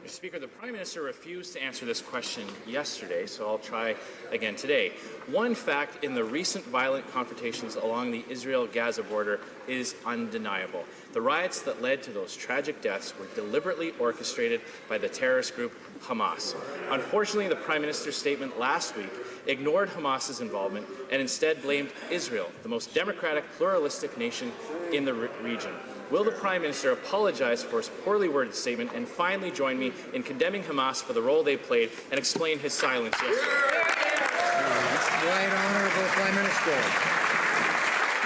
Mr. Speaker, the Prime Minister refused to answer this question yesterday, so I'll try again today. One fact in the recent violent confrontations along the Israel-Gaza border is undeniable. The riots that led to those tragic deaths were deliberately orchestrated by the terrorist group Hamas. Unfortunately, the Prime Minister's statement last week ignored Hamas's involvement and instead blamed Israel, the most democratic, pluralistic nation in the region. Will the Prime Minister apologize for his poorly worded statement and finally join me in condemning Hamas for the role they played and explain his silence yesterday? Right Honourable Prime Minister.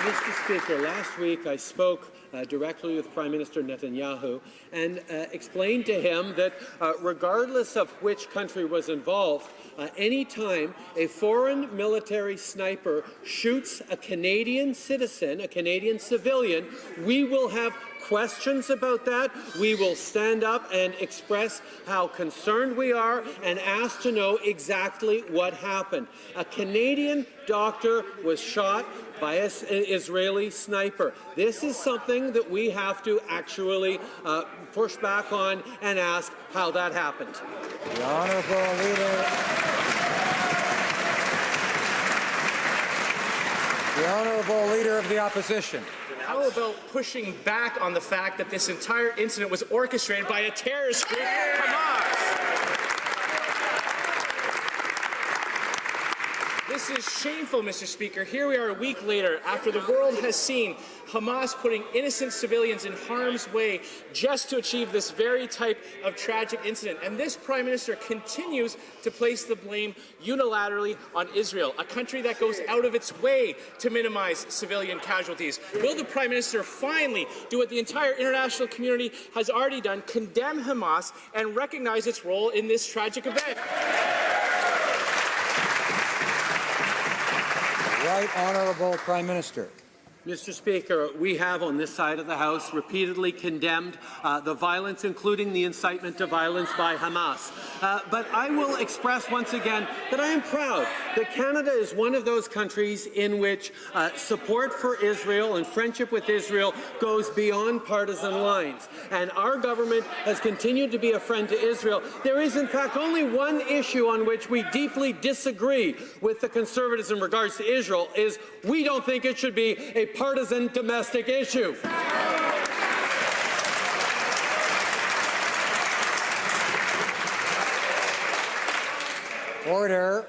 Mr. Speaker, last week I spoke directly with Prime Minister Netanyahu and explained to him that regardless of which country was involved, any time a foreign military sniper shoots a Canadian citizen, a Canadian civilian, we will have questions about that. We will stand up and express how concerned we are and ask to know exactly what happened. A Canadian doctor was shot by an Israeli sniper. This is something that we have to actually push back on and ask how that happened. The Honourable Leader of the Opposition. How about pushing back on the fact that this entire incident was orchestrated by a terrorist group, Hamas? This is shameful, Mr. Speaker. Here we are a week later, after the world has seen Hamas putting innocent civilians in harm's way just to achieve this very type of tragic incident. And this Prime Minister continues to place the blame unilaterally on Israel, a country that goes out of its way to minimize civilian casualties. Will the Prime Minister finally do what the entire international community has already done, condemn Hamas and recognize its role in this tragic event? Right Honourable Prime Minister. Mr. Speaker, we have on this side of the House repeatedly condemned the violence, including the incitement to violence by Hamas. But I will express once again that I am proud that Canada is one of those countries in which support for Israel and friendship with Israel goes beyond partisan lines. And our government has continued to be a friend to Israel. There is, in fact, only one issue on which we deeply disagree with the Conservatives in regards to Israel is we don't think it should be a partisan domestic issue. Order.